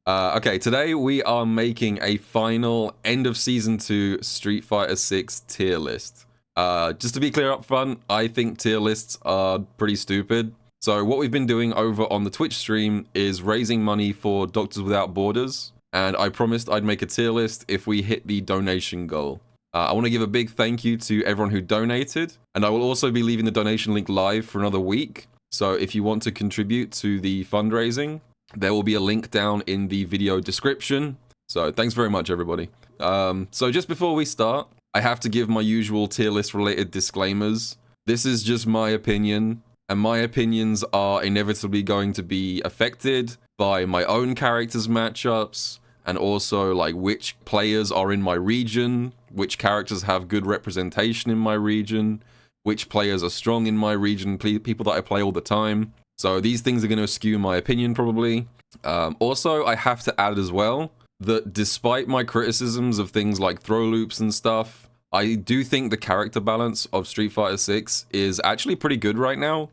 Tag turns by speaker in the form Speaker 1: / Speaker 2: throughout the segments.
Speaker 1: Okay, today we are making a final end of season 2 Street Fighter 6 tier list. Just to be clear up front, I think tier lists are pretty stupid. So what we've been doing over on the Twitch stream is raising money for Doctors Without Borders, and I promised I'd make a tier list if we hit the donation goal. I want to give a big thank you to everyone who donated, and I will also be leaving the donation link live for another week. So if you want to contribute to the fundraising, there will be a link down in the video description. So thanks very much, everybody. So just before we start, I have to give my usual tier list related disclaimers. This is just my opinion, and my opinions are inevitably going to be affected by my own characters' matchups, and also like which players are in my region, which characters have good representation in my region, which players are strong in my region, people that I play all the time. So these things are going to skew my opinion probably. Also, I have to add as well that despite my criticisms of things like throw loops and stuff, I do think the character balance of Street Fighter 6 is actually pretty good right now.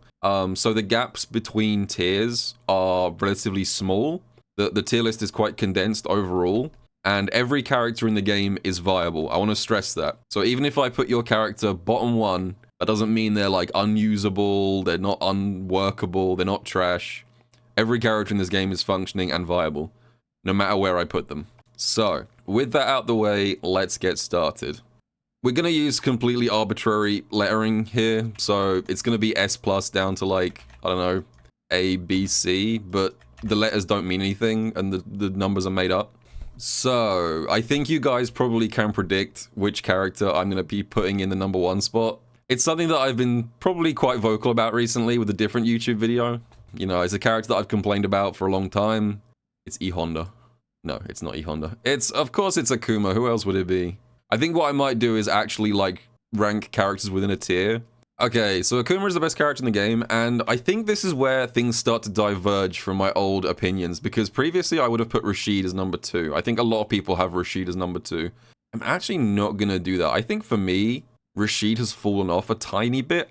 Speaker 1: So the gaps between tiers are relatively small. The tier list is quite condensed overall, and every character in the game is viable. I want to stress that. So even if I put your character bottom one, that doesn't mean they're like unusable, they're not unworkable, they're not trash. Every character in this game is functioning and viable, no matter where I put them. So, with that out the way, let's get started. We're going to use completely arbitrary lettering here, so it's going to be S plus down to like, I don't know, A, B, C, but the letters don't mean anything and the numbers are made up. So, I think you guys probably can predict which character I'm going to be putting in the number one spot. It's something that I've been probably quite vocal about recently with a different YouTube video. You know, it's a character that I've complained about for a long time. It's E Honda. No, it's not E Honda. Of course it's Akuma. Who else would it be? I think what I might do is actually, like, rank characters within a tier. Okay, so Akuma is the best character in the game, and I think this is where things start to diverge from my old opinions, because previously I would have put Rashid as number 2. I think a lot of people have Rashid as number 2. I'm actually not gonna do that. I think for me, Rashid has fallen off a tiny bit.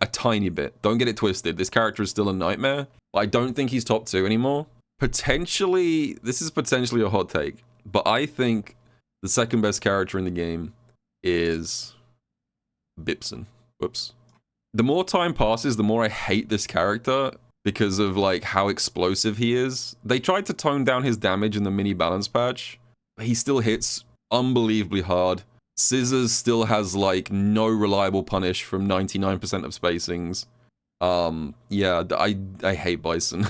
Speaker 1: Don't get it twisted. This character is still a nightmare. But I don't think he's top 2 anymore. Potentially, this is potentially a hot take, but I think the second best character in the game is Bibson. Whoops. The more time passes, the more I hate this character because of like how explosive he is. They tried to tone down his damage in the mini balance patch, but he still hits unbelievably hard. Scissors still has like no reliable punish from 99% of spacings. Yeah, I hate Bison.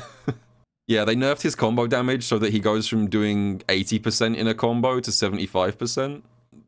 Speaker 1: Yeah, they nerfed his combo damage so that he goes from doing 80% in a combo to 75%.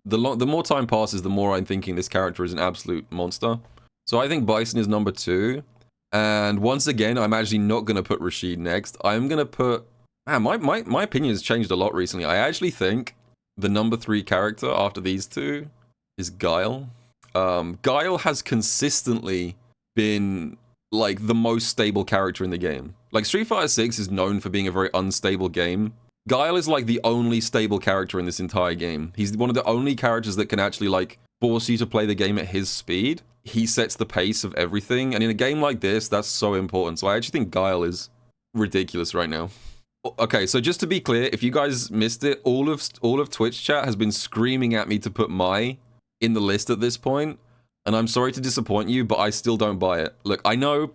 Speaker 1: The more time passes, the more I'm thinking this character is an absolute monster. So I think Bison is number 2. And once again, I'm actually not going to put Rashid next. I'm going to put... Man, my opinion has changed a lot recently. I actually think the number 3 character after these two is Guile. Guile has consistently been like the most stable character in the game. Like Street Fighter 6 is known for being a very unstable game. Guile is like the only stable character in this entire game. He's one of the only characters that can actually like force you to play the game at his speed. He sets the pace of everything, and in a game like this, that's so important. So I actually think Guile is ridiculous right now. Okay, so just to be clear, if you guys missed it, all of Twitch chat has been screaming at me to put Mai in the list at this point, and I'm sorry to disappoint you, but I still don't buy it. Look, I know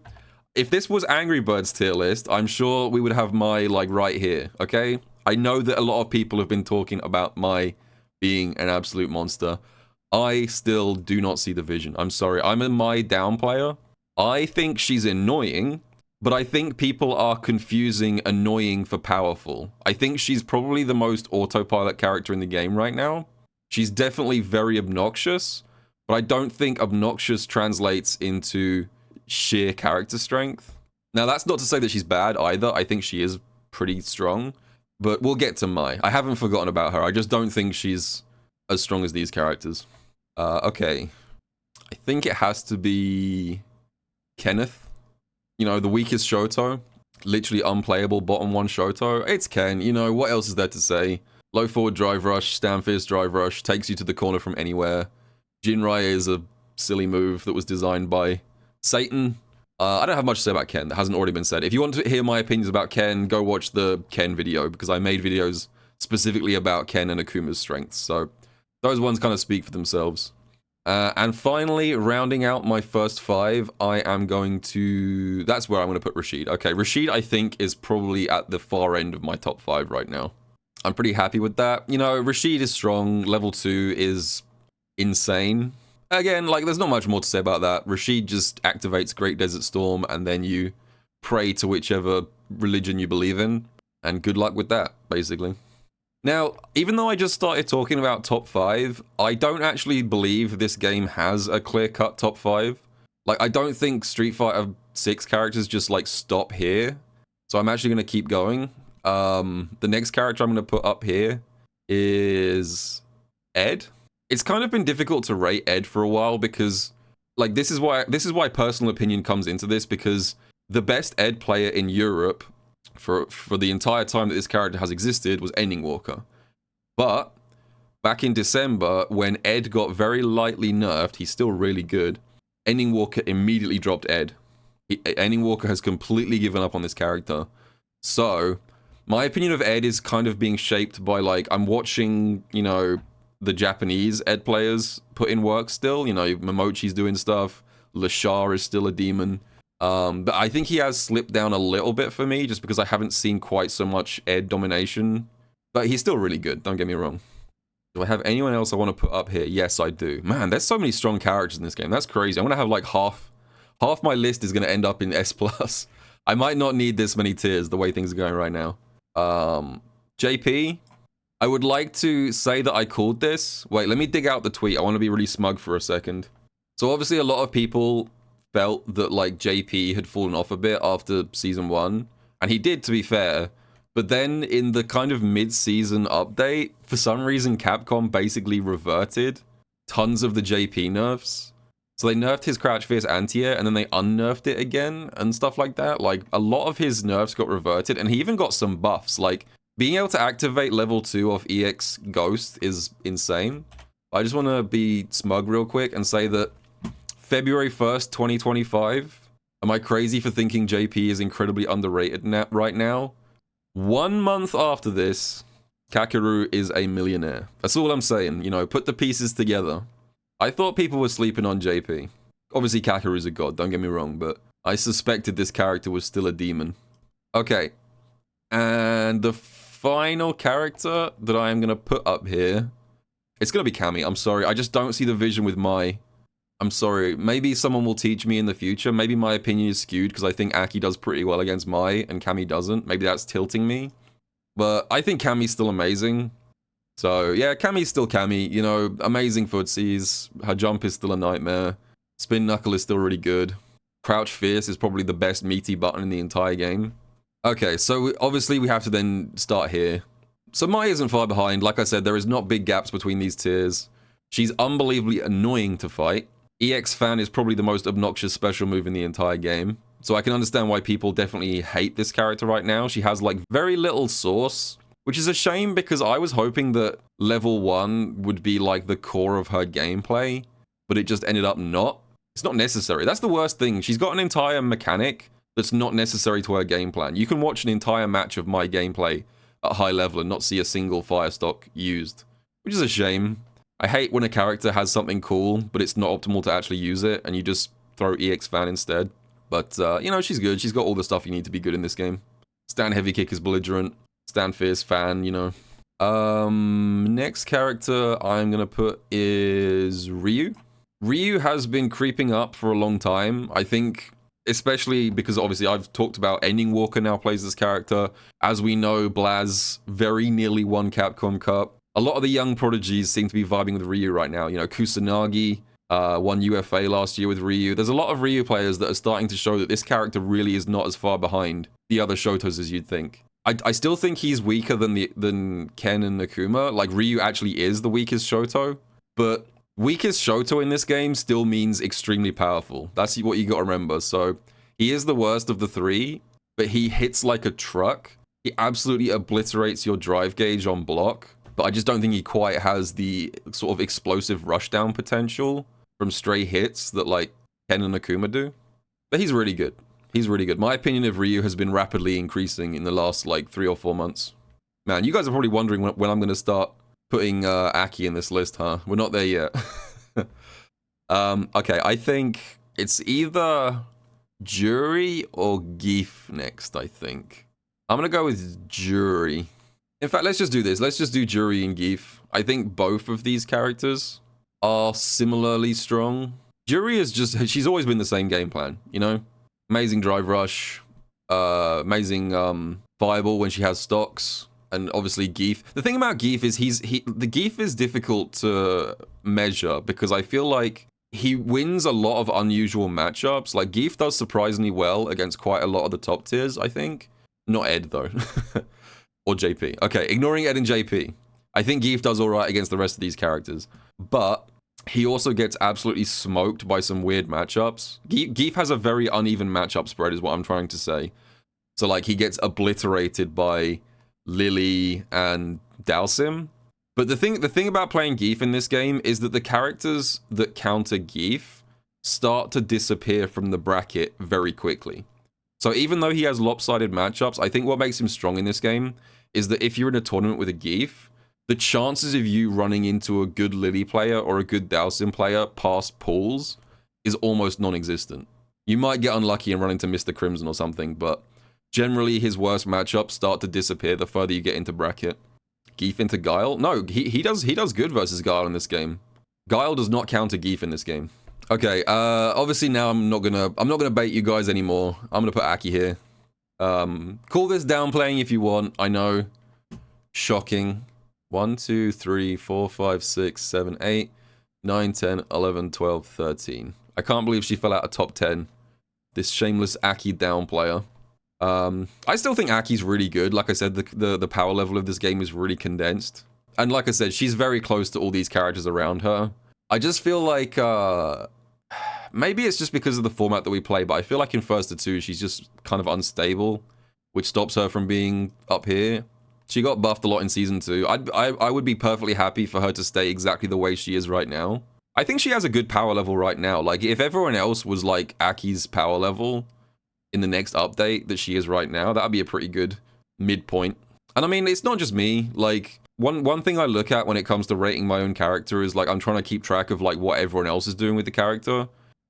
Speaker 1: if this was Angry Birds tier list, I'm sure we would have Mai like right here, okay? I know that a lot of people have been talking about Mai being an absolute monster. I still do not see the vision. I'm sorry, I'm a Mai down player. I think she's annoying, but I think people are confusing annoying for powerful. I think she's probably the most autopilot character in the game right now. She's definitely very obnoxious, but I don't think obnoxious translates into sheer character strength. Now, that's not to say that she's bad either. I think she is pretty strong, but we'll get to Mai. I haven't forgotten about her. I just don't think she's as strong as these characters. Okay. I think it has to be Kenneth. You know, the weakest Shoto. Literally unplayable bottom 1 Shoto. It's Ken. You know, what else is there to say? Low forward drive rush, stand fierce drive rush, takes you to the corner from anywhere. Jinrai is a silly move that was designed by Satan. I don't have much to say about Ken that hasn't already been said. If you want to hear my opinions about Ken, go watch the Ken video, because I made videos specifically about Ken and Akuma's strengths. So those ones kind of speak for themselves. And finally, rounding out my first 5, I am going to... That's where I'm going to put Rashid. Okay, Rashid, I think, is probably at the far end of my top 5 right now. I'm pretty happy with that. You know, Rashid is strong. Level 2 is insane. Again, like, there's not much more to say about that. Rashid just activates Great Desert Storm, and then you pray to whichever religion you believe in. And good luck with that, basically. Now, even though I just started talking about top 5, I don't actually believe this game has a clear-cut top 5. Like, I don't think Street Fighter 6 characters just, like, stop here. So I'm actually going to keep going. The next character I'm going to put up here is Ed. It's kind of been difficult to rate Ed for a while because, like, this is why personal opinion comes into this, because the best Ed player in Europe for the entire time that this character has existed was Ending Walker. But back in December, when Ed got very lightly nerfed, he's still really good. Ending Walker immediately dropped Ed. Ending Walker has completely given up on this character. So my opinion of Ed is kind of being shaped by, like, I'm watching, you know, the Japanese Ed players put in work still. You know, Momochi's doing stuff. Lashar is still a demon. But I think he has slipped down a little bit for me, just because I haven't seen quite so much Ed domination. But he's still really good, don't get me wrong. Do I have anyone else I want to put up here? Yes, I do. Man, there's so many strong characters in this game. That's crazy. I'm going to have like half my list is going to end up in S+. I might not need this many tiers the way things are going right now. JP, I would like to say that I called this. Wait, let me dig out the tweet. I want to be really smug for a second. So obviously a lot of people felt that, like, JP had fallen off a bit after Season 1. And he did, to be fair. But then in the kind of mid-season update, for some reason Capcom basically reverted tons of the JP nerfs. So they nerfed his Crouch Fierce anti-air, and then they unnerfed it again, and stuff like that. Like, a lot of his nerfs got reverted, and he even got some buffs. Like, being able to activate level 2 off EX Ghost is insane. I just want to be smug real quick and say that February 1st, 2025. Am I crazy for thinking JP is incredibly underrated right now? 1 month after this, Kakeru is a millionaire. That's all I'm saying. You know, put the pieces together. I thought people were sleeping on JP. Obviously, Kakeru's a god, don't get me wrong, but I suspected this character was still a demon. Okay. And the final character that I am going to put up here, it's going to be Cammy. I'm sorry. I just don't see the vision with Mai. I'm sorry, maybe someone will teach me in the future. Maybe my opinion is skewed because I think Aki does pretty well against Mai and Cammy doesn't. Maybe that's tilting me. But I think Cammy's still amazing. So yeah, Cammy's still Cammy. You know, amazing footsies. Her jump is still a nightmare. Spin Knuckle is still really good. Crouch Fierce is probably the best meaty button in the entire game. Okay, so obviously we have to then start here. So Mai isn't far behind. Like I said, there is not big gaps between these tiers. She's unbelievably annoying to fight. EX Fan is probably the most obnoxious special move in the entire game. So I can understand why people definitely hate this character right now. She has, like, very little sauce, which is a shame because I was hoping that level 1 would be, like, the core of her gameplay, but it just ended up not. It's not necessary. That's the worst thing. She's got an entire mechanic that's not necessary to her game plan. You can watch an entire match of my gameplay at high level and not see a single fire stock used, which is a shame. I hate when a character has something cool, but it's not optimal to actually use it, and you just throw EX Fan instead. But, you know, she's good. She's got all the stuff you need to be good in this game. Stand Heavy Kick is belligerent. Stand Fierce Fan, you know. Next character I'm gonna put is Ryu. Ryu has been creeping up for a long time. I think, especially because obviously I've talked about Ending Walker now plays this character. As we know, Blaz very nearly won Capcom Cup. A lot of the young prodigies seem to be vibing with Ryu right now. You know, Kusanagi won UFA last year with Ryu. There's a lot of Ryu players that are starting to show that this character really is not as far behind the other Shotos as you'd think. I still think he's weaker than Ken and Akuma. Like, Ryu actually is the weakest Shoto, but weakest Shoto in this game still means extremely powerful. That's what you got to remember. So he is the worst of the three, but he hits like a truck. He absolutely obliterates your drive gauge on block. But I just don't think he quite has the sort of explosive rushdown potential from stray hits that, like, Ken and Akuma do. But he's really good. He's really good. My opinion of Ryu has been rapidly increasing in the last, like, 3 or 4 months. Man, you guys are probably wondering when I'm going to start putting Aki in this list, huh? We're not there yet. Okay, I think it's either Jury or Geef next, I think. I'm going to go with Jury. In fact, let's just do this. Let's just do Jury and Geef. I think both of these characters are similarly strong. Jury is just, she's always been the same game plan, you know? Amazing drive rush, amazing fireball when she has stocks, and obviously Geef. The thing about Geef is the Geef is difficult to measure because I feel like he wins a lot of unusual matchups. Like Geef does surprisingly well against quite a lot of the top tiers, I think. Not Ed though. Or JP. Okay, ignoring Ed and JP. I think Geef does alright against the rest of these characters. But he also gets absolutely smoked by some weird matchups. Geef has a very uneven matchup spread is what I'm trying to say. So like he gets obliterated by Lily and Dhalsim. But the thing about playing Geef in this game is that the characters that counter Geef start to disappear from the bracket very quickly. So even though he has lopsided matchups, I think what makes him strong in this game is that if you're in a tournament with a Geef, the chances of you running into a good Lily player or a good Dhalsim player past pools is almost non-existent. You might get unlucky and run into Mr. Crimson or something, but generally his worst matchups start to disappear the further you get into bracket. Geef into Guile? No, he does good versus Guile in this game. Guile does not counter Geef in this game. Okay, obviously now I'm not gonna bait you guys anymore. I'm gonna put Aki here. Call this downplaying if you want. I know. Shocking. 1, 2, 3, 4, 5, 6, 7, 8, 9, 10, 11, 12, 13. I can't believe she fell out of top 10. This shameless Aki down player. I still think Aki's really good. Like I said, the power level of this game is really condensed. And like I said, she's very close to all these characters around her. I just feel like, maybe it's just because of the format that we play, but I feel like in First to 2, she's just kind of unstable, which stops her from being up here. She got buffed a lot in Season 2. I would be perfectly happy for her to stay exactly the way she is right now. I think she has a good power level right now. Like, if everyone else was like Aki's power level in the next update that she is right now, that would be a pretty good midpoint. And I mean, it's not just me. Like, one thing I look at when it comes to rating my own character is, like, I'm trying to keep track of, like, what everyone else is doing with the character.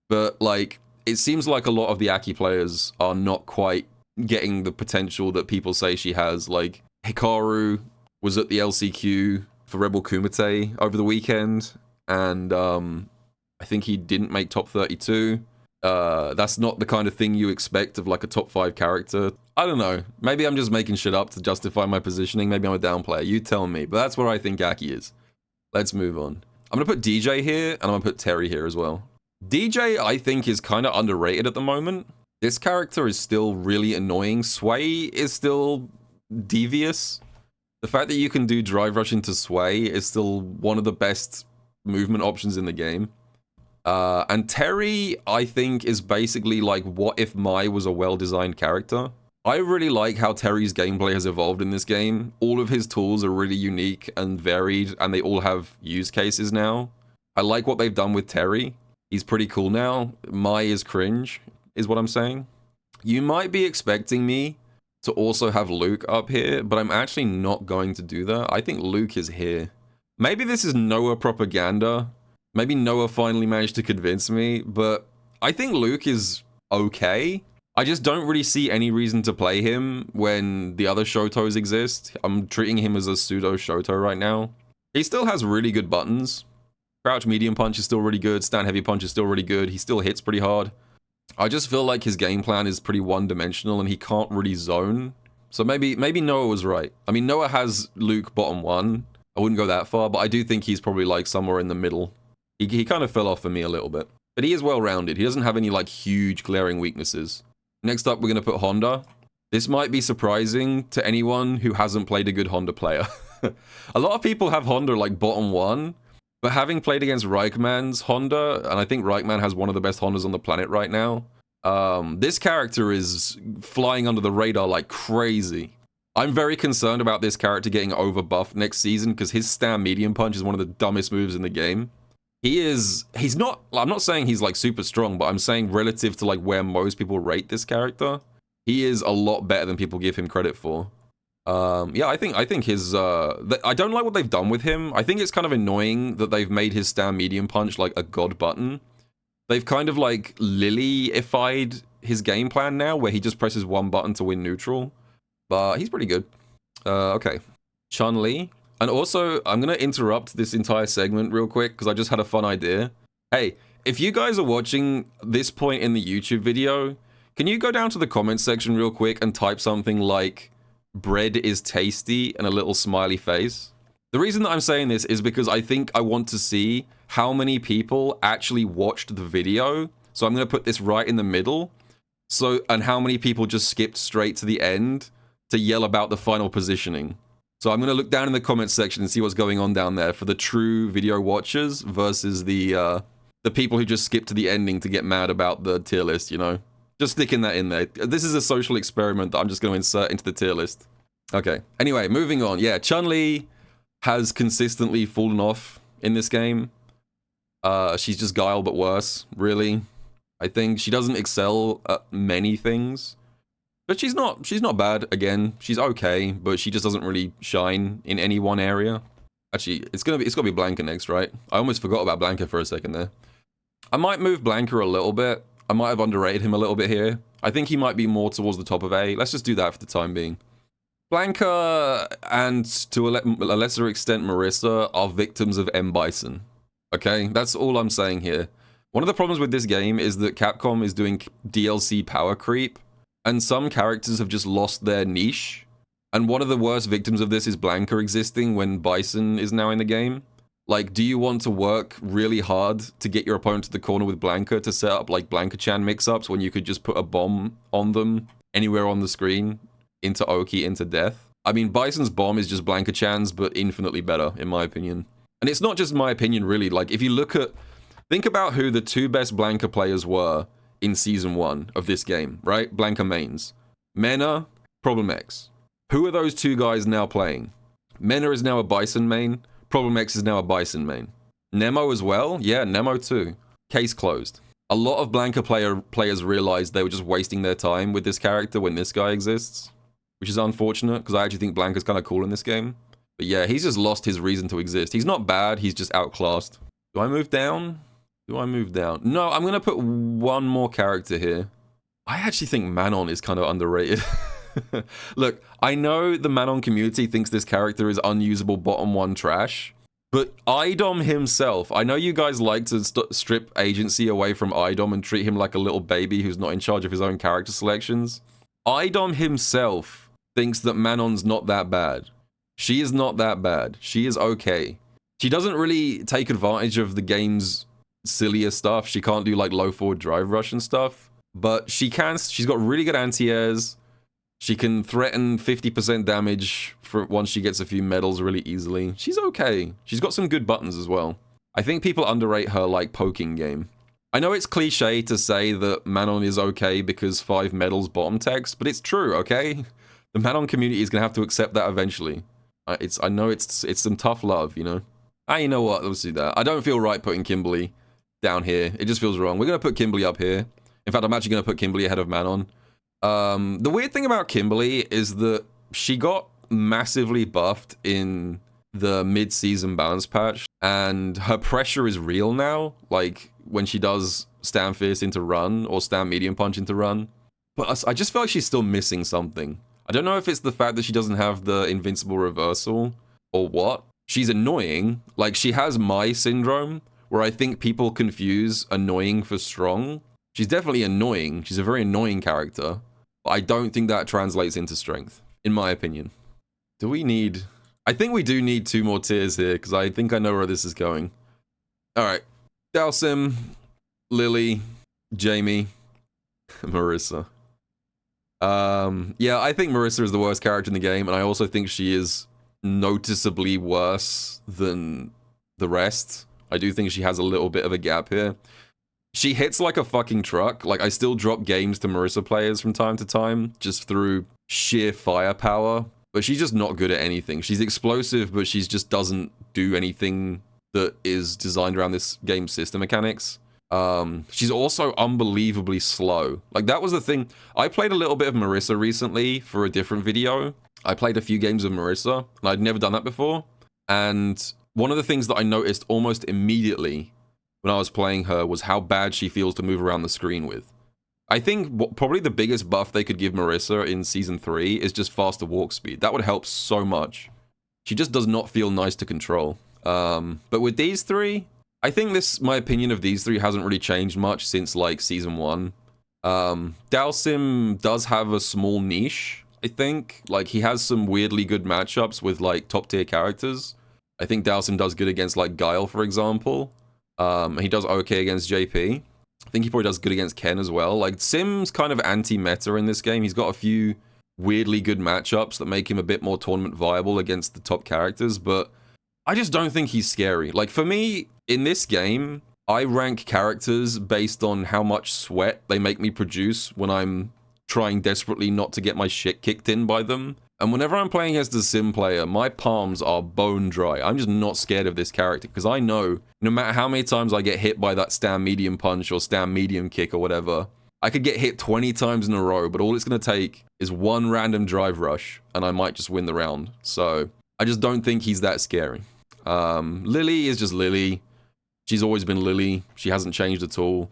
Speaker 1: But, like, it seems like a lot of the Aki players are not quite getting the potential that people say she has. Like, Hikaru was at the LCQ for Rebel Kumite over the weekend, and I think he didn't make top 32. That's not the kind of thing you expect of like a top 5 character. I don't know. Maybe I'm just making shit up to justify my positioning. Maybe I'm a down player. You tell me. But that's where I think Aki is. Let's move on. I'm going to put DJ here, and I'm going to put Terry here as well. DJ, I think, is kind of underrated at the moment. This character is still really annoying. Sway is still devious. The fact that you can do drive rush into Sway is still one of the best movement options in the game. And Terry, I think, is basically like what if Mai was a well-designed character. I really like how Terry's gameplay has evolved in this game. All of his tools are really unique and varied, and they all have use cases now. I like what they've done with Terry. He's pretty cool now. Mai is cringe, is what I'm saying. You might be expecting me to also have Luke up here, but I'm actually not going to do that. I think Luke is here. Maybe this is Noah propaganda. Maybe Noah finally managed to convince me, but I think Luke is okay. I just don't really see any reason to play him when the other Shotos exist. I'm treating him as a pseudo Shoto right now. He still has really good buttons. Crouch medium punch is still really good. Stand heavy punch is still really good. He still hits pretty hard. I just feel like his game plan is pretty one-dimensional and he can't really zone. So maybe Noah was right. I mean, Noah has Luke bottom 1. I wouldn't go that far, but I do think he's probably like somewhere in the middle. He kind of fell off for me a little bit. But he is well-rounded. He doesn't have any like huge glaring weaknesses. Next up, we're going to put Honda. This might be surprising to anyone who hasn't played a good Honda player. A lot of people have Honda like bottom 1. But having played against Reichmann's Honda, and I think Reichmann has one of the best Hondas on the planet right now, this character is flying under the radar like crazy. I'm very concerned about this character getting overbuffed next season because his stand medium punch is one of the dumbest moves in the game. He's not, I'm not saying he's like super strong, but I'm saying relative to like where most people rate this character, he is a lot better than people give him credit for. Yeah, I think his I don't like what they've done with him. I think it's kind of annoying that they've made his stand medium punch like a god button. They've kind of like Lily-ified his game plan now, where he just presses one button to win neutral. But he's pretty good. Okay. Chun-Li. And also, I'm going to interrupt this entire segment real quick because I just had a fun idea. Hey, if you guys are watching this point in the YouTube video, can you go down to the comments section real quick and type something like, bread is tasty, and a little smiley face? The reason that I'm saying this is because I think I want to see how many people actually watched the video. So I'm going to put this right in the middle. And how many people just skipped straight to the end to yell about the final positioning. So I'm going to look down in the comments section and see what's going on down there for the true video watchers versus the people who just skipped to the ending to get mad about the tier list, you know? Just sticking that in there. This is a social experiment that I'm just going to insert into the tier list. Okay. Anyway, moving on. Yeah, Chun-Li has consistently fallen off in this game. She's just Guile, but worse, really. I think she doesn't excel at many things. But she's not bad. Again, she's okay, but she just doesn't really shine in any one area. Actually, it's gotta be Blanka next, right? I almost forgot about Blanka for a second there. I might move Blanka a little bit. I might have underrated him a little bit here. I think he might be more towards the top of A. Let's just do that for the time being. Blanka and to a lesser extent Marisa are victims of M. Bison. Okay, that's all I'm saying here. One of the problems with this game is that Capcom is doing DLC power creep, and some characters have just lost their niche. And one of the worst victims of this is Blanka existing when Bison is now in the game. Like, do you want to work really hard to get your opponent to the corner with Blanka to set up like Blanka-chan mix-ups when you could just put a bomb on them anywhere on the screen into Oki, into death? I mean, Bison's bomb is just Blanka-chan's, but infinitely better, in my opinion. And it's not just my opinion, really. Like, if you look at... Think about who the two best Blanka players were in Season 1 of this game, right? Blanka mains. Mena, Problem X. Who are those two guys now playing? Mena is now a Bison main. Problem X is now a Bison main. Nemo as well? Yeah, Nemo too. Case closed. A lot of Blanka players realized they were just wasting their time with this character when this guy exists. Which is unfortunate, because I actually think Blanka's kind of cool in this game. But yeah, he's just lost his reason to exist. He's not bad, he's just outclassed. Do I move down? Do I move down? No, I'm going to put one more character here. I actually think Manon is kind of underrated. Look, I know the Manon community thinks this character is unusable bottom one trash, but Idom himself, I know you guys like to strip agency away from Idom and treat him like a little baby who's not in charge of his own character selections. Idom himself thinks that Manon's not that bad. She is not that bad. She is okay. She doesn't really take advantage of the game's sillier stuff. She can't do like low forward drive rush and stuff, but she can. She's got really good anti-airs. She can threaten 50% damage for once she gets a few medals really easily. She's okay. She's got some good buttons as well. I think people underrate her like poking game. I know it's cliche to say that Manon is okay because 5 medals bottom text, but it's true, okay? The Manon community is gonna have to accept that eventually. I know it's some tough love, you know? You know what? Let's do that. I don't feel right putting Kimberly down here. It just feels wrong. We're gonna put Kimberly up here. In fact, I'm actually gonna put Kimberly ahead of Manon. The weird thing about Kimberly is that she got massively buffed in the mid-season balance patch, and her pressure is real now, like when she does stand fierce into run or stand medium punch into run. But I just feel like she's still missing something. I don't know if it's the fact that she doesn't have the invincible reversal or what. She's annoying. Like, she has my syndrome, where I think people confuse annoying for strong. She's definitely annoying. She's a very annoying character. But I don't think that translates into strength, in my opinion. Do we need... I think we do need 2 more tiers here, because I think I know where this is going. Alright. Dhalsim, Lily, Jamie, Marisa. Yeah, I think Marisa is the worst character in the game, and I also think she is noticeably worse than the rest. I do think she has a little bit of a gap here. She hits like a fucking truck. Like, I still drop games to Marisa players from time to time, just through sheer firepower. But she's just not good at anything. She's explosive, but she just doesn't do anything that is designed around this game's system mechanics. She's also unbelievably slow. Like, that was the thing. I played a little bit of Marissa recently for a different video. I played a few games of Marissa, and I'd never done that before. And one of the things that I noticed almost immediately when I was playing her was how bad she feels to move around the screen with. I think probably the biggest buff they could give Marissa in Season 3 is just faster walk speed. That would help so much. She just does not feel nice to control. But with these three, I think my opinion of these three hasn't really changed much since, like, Season 1. Dhalsim does have a small niche, I think. Like, he has some weirdly good matchups with, like, top-tier characters. I think Dhalsim does good against, like, Guile, for example. He does okay against JP. I think he probably does good against Ken as well. Like, Sim's kind of anti-meta in this game. He's got a few weirdly good matchups that make him a bit more tournament viable against the top characters, but I just don't think he's scary. Like, for me, in this game, I rank characters based on how much sweat they make me produce when I'm trying desperately not to get my shit kicked in by them. And whenever I'm playing against a sim player, my palms are bone dry. I'm just not scared of this character, because I know no matter how many times I get hit by that stand medium punch or stand medium kick or whatever, I could get hit 20 times in a row, but all it's going to take is one random drive rush, and I might just win the round. So I just don't think he's that scary. Lily is just Lily. She's always been Lily. She hasn't changed at all.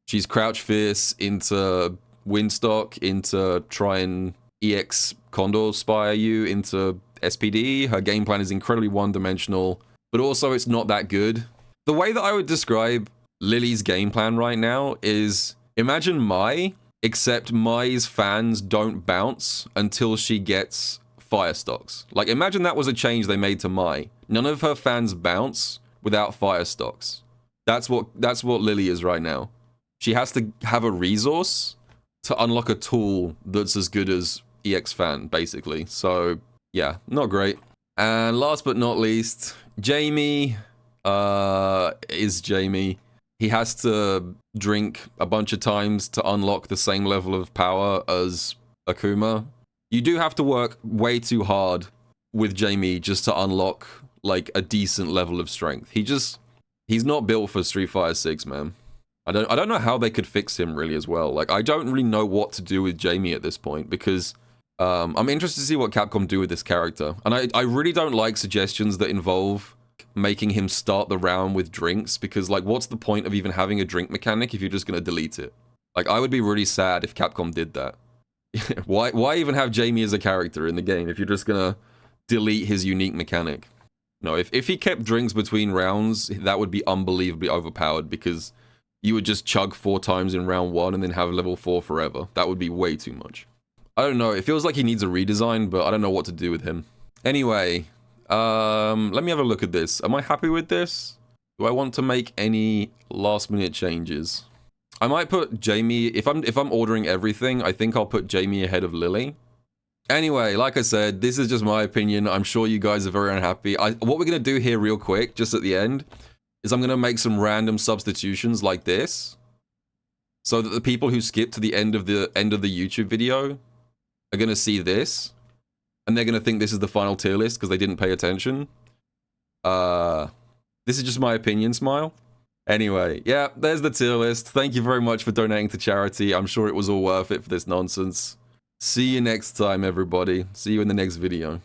Speaker 1: She's crouch fierce into Windstock, into try and EX Condor Spire you into SPD. Her game plan is incredibly one-dimensional, but also it's not that good. The way that I would describe Lily's game plan right now is, imagine Mai, except Mai's fans don't bounce until she gets fire stocks. Like, imagine that was a change they made to Mai. None of her fans bounce without fire stocks. That's what Lily is right now. She has to have a resource to unlock a tool that's as good as EX Fan, basically. So, yeah, not great. And last but not least, Jamie is Jamie. He has to drink a bunch of times to unlock the same level of power as Akuma. You do have to work way too hard with Jamie just to unlock, like, a decent level of strength. He's not built for Street Fighter 6, man. I don't know how they could fix him really as well. Like, I don't really know what to do with Jamie at this point, because I'm interested to see what Capcom do with this character. And I really don't like suggestions that involve making him start the round with drinks, because, like, what's the point of even having a drink mechanic if you're just going to delete it? Like, I would be really sad if Capcom did that. Why even have Jamie as a character in the game if you're just going to delete his unique mechanic? No, if he kept drinks between rounds, that would be unbelievably overpowered, because you would just chug 4 times in round 1 and then have level 4 forever. That would be way too much. I don't know, it feels like he needs a redesign, but I don't know what to do with him. Anyway, let me have a look at this. Am I happy with this? Do I want to make any last minute changes? I might put Jamie, if I'm ordering everything, I think I'll put Jamie ahead of Lily. Anyway, like I said, this is just my opinion. I'm sure you guys are very unhappy. What we're going to do here real quick, just at the end, is I'm going to make some random substitutions like this, so that the people who skip to the end of the YouTube video are going to see this, and they're going to think this is the final tier list because they didn't pay attention. This is just my opinion, Smile. Anyway, yeah, there's the tier list. Thank you very much for donating to charity. I'm sure it was all worth it for this nonsense. See you next time, everybody. See you in the next video.